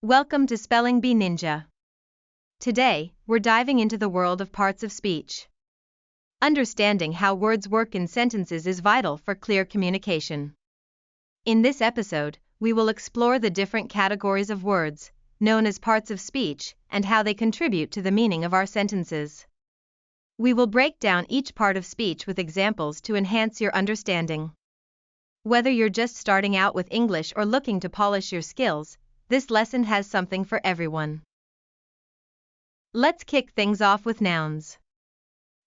Welcome to Spelling Bee Ninja. Today, we're diving into the world of parts of speech. Understanding how words work in sentences is vital for clear communication. In this episode, we will explore the different categories of words, known as parts of speech, and how they contribute to the meaning of our sentences. We will break down each part of speech with examples to enhance your understanding. Whether you're just starting out with English or looking to polish your skills, this lesson has something for everyone. Let's kick things off with nouns.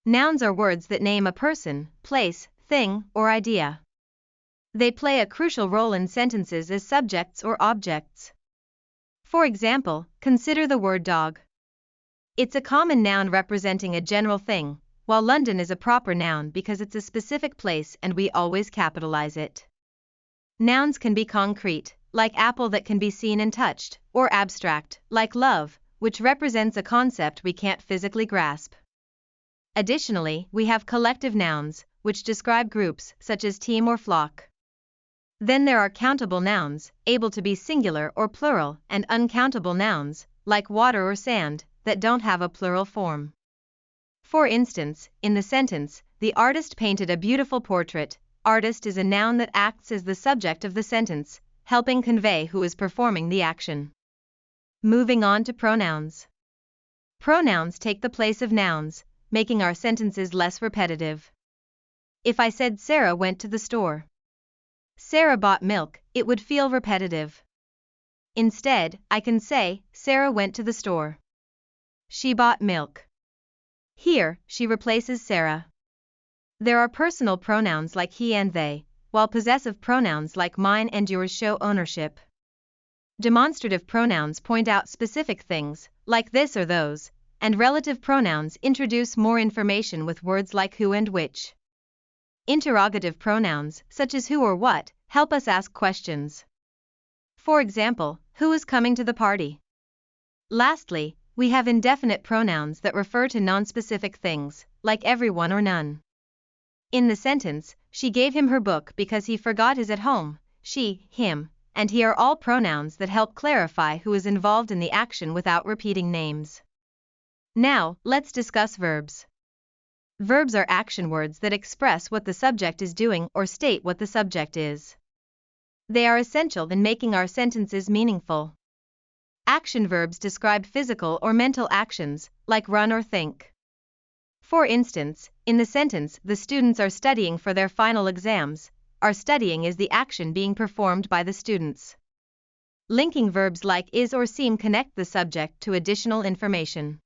Nouns are words that name a person, place, thing, or idea. They play a crucial role in sentences as subjects or objects. For example, consider the word dog. It's a common noun representing a general thing, while London is a proper noun because it's a specific place and we always capitalize it. Nouns can be concrete, like apple that can be seen and touched, or abstract, like love, which represents a concept we can't physically grasp. Additionally, we have collective nouns, which describe groups, such as team or flock. Then there are countable nouns, able to be singular or plural, and uncountable nouns, like water or sand, that don't have a plural form. For instance, in the sentence, the artist painted a beautiful portrait. Artist is a noun that acts as the subject of the sentence, helping convey who is performing the action. Moving on to pronouns. Pronouns take the place of nouns, making our sentences less repetitive. If I said Sarah went to the store, Sarah bought milk, it would feel repetitive. Instead, I can say, Sarah went to the store. She bought milk. Here, she replaces Sarah. There are personal pronouns like he and they, while possessive pronouns like mine and yours show ownership. Demonstrative pronouns point out specific things, like this or those, and relative pronouns introduce more information with words like who and which. Interrogative pronouns, such as who or what, help us ask questions. For example, who is coming to the party? Lastly, we have indefinite pronouns that refer to nonspecific things, like everyone or none. In the sentence, she gave him her book because he forgot his at home. She, him, and he are all pronouns that help clarify who is involved in the action without repeating names. Now, let's discuss verbs. Verbs are action words that express what the subject is doing or state what the subject is. They are essential in making our sentences meaningful. Action verbs describe physical or mental actions, like run or think. For instance, in the sentence, the students are studying for their final exams, our studying is the action being performed by the students. Linking verbs like is or seem connect the subject to additional information.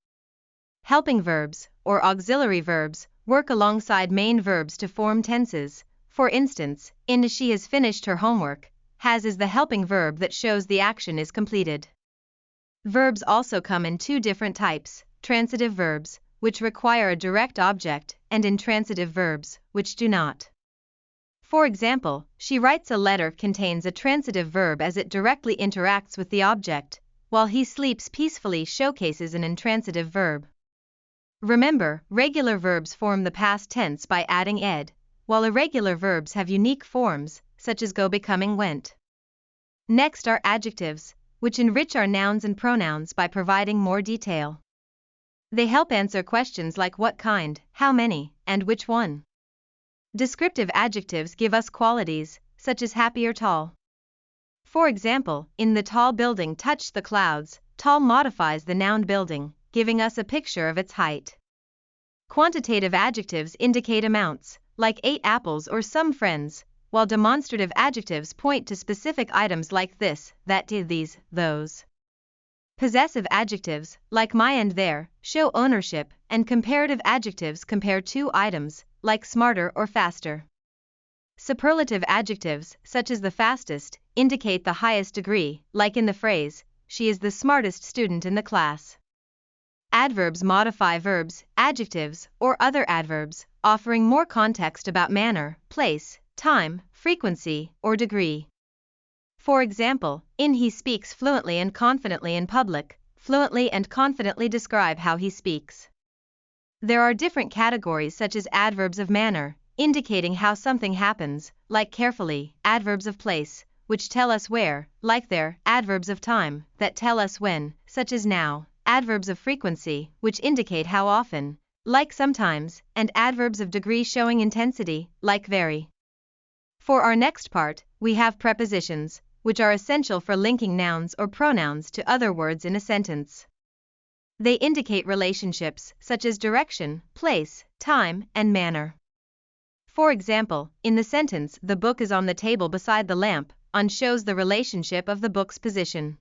Helping verbs, or auxiliary verbs, work alongside main verbs to form tenses. For instance, in she has finished her homework, has is the helping verb that shows the action is completed. Verbs also come in two different types, transitive verbs, which require a direct object, and intransitive verbs, which do not. For example, she writes a letter contains a transitive verb as it directly interacts with the object, while he sleeps peacefully showcases an intransitive verb. Remember, regular verbs form the past tense by adding ed, while irregular verbs have unique forms, such as go becoming went. Next are adjectives, which enrich our nouns and pronouns by providing more detail. They help answer questions like what kind, how many, and which one. Descriptive adjectives give us qualities, such as happy or tall. For example, in the tall building touched the clouds, tall modifies the noun building, giving us a picture of its height. Quantitative adjectives indicate amounts, like 8 apples or some friends, while demonstrative adjectives point to specific items like this, that, these, those. Possessive adjectives, like my and their, show ownership, and comparative adjectives compare two items, like smarter or faster. Superlative adjectives, such as the fastest, indicate the highest degree, like in the phrase, she is the smartest student in the class. Adverbs modify verbs, adjectives, or other adverbs, offering more context about manner, place, time, frequency, or degree. For example, in he speaks fluently and confidently in public, fluently and confidently describe how he speaks. There are different categories such as adverbs of manner, indicating how something happens, like carefully, adverbs of place, which tell us where, like there; adverbs of time, that tell us when, such as now; adverbs of frequency, which indicate how often, like sometimes; and adverbs of degree showing intensity, like very. For our next part, we have prepositions, which are essential for linking nouns or pronouns to other words in a sentence. They indicate relationships such as direction, place, time, and manner. For example, in the sentence "the book is on the table beside the lamp," on shows the relationship of the book's position.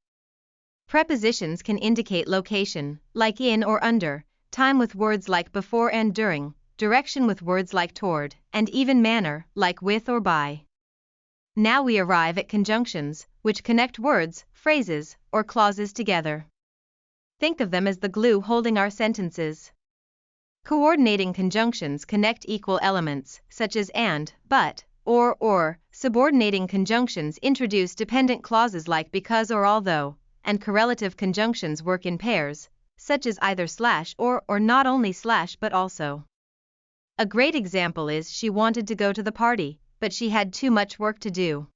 Prepositions can indicate location, like in or under; time with words like before and during; direction with words like toward; and even manner, like with or by. Now we arrive at conjunctions, which connect words, phrases, or clauses together. Think of them as the glue holding our sentences. Coordinating conjunctions connect equal elements, such as and, but, or. Subordinating conjunctions introduce dependent clauses like because or although, and correlative conjunctions work in pairs, such as either slash or not only slash but also. A great example is she wanted to go to the party, but she had too much work to do.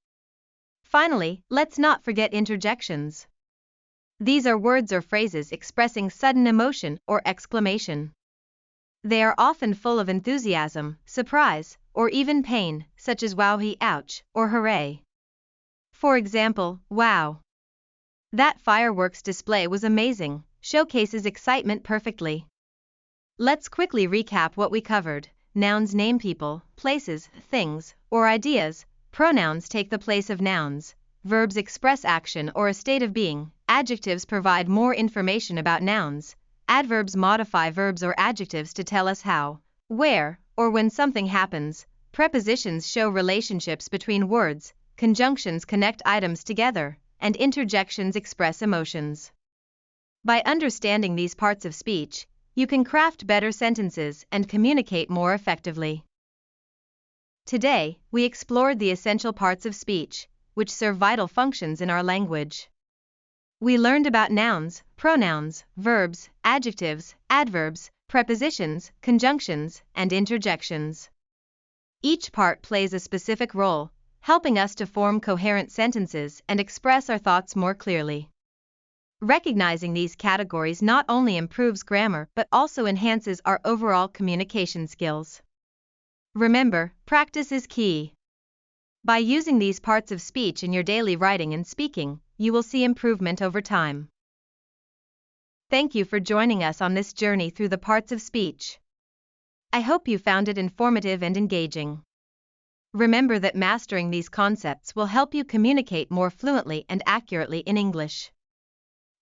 Finally, let's not forget interjections. These are words or phrases expressing sudden emotion or exclamation. They are often full of enthusiasm, surprise, or even pain, such as wowhee, ouch, or hooray. For example, wow! That fireworks display was amazing, showcases excitement perfectly. Let's quickly recap what we covered. Nouns name people, places, things, or ideas; pronouns take the place of nouns; verbs express action or a state of being; adjectives provide more information about nouns; adverbs modify verbs or adjectives to tell us how, where, or when something happens; prepositions show relationships between words; conjunctions connect items together; and interjections express emotions. By understanding these parts of speech, you can craft better sentences and communicate more effectively. Today, we explored the essential parts of speech, which serve vital functions in our language. We learned about nouns, pronouns, verbs, adjectives, adverbs, prepositions, conjunctions, and interjections. Each part plays a specific role, helping us to form coherent sentences and express our thoughts more clearly. Recognizing these categories not only improves grammar but also enhances our overall communication skills. Remember, practice is key. By using these parts of speech in your daily writing and speaking, you will see improvement over time. Thank you for joining us on this journey through the parts of speech. I hope you found it informative and engaging. Remember that mastering these concepts will help you communicate more fluently and accurately in English.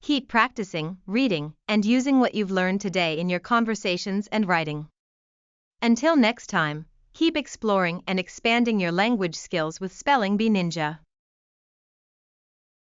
Keep practicing, reading, and using what you've learned today in your conversations and writing. Until next time, keep exploring and expanding your language skills with Spelling Bee Ninja.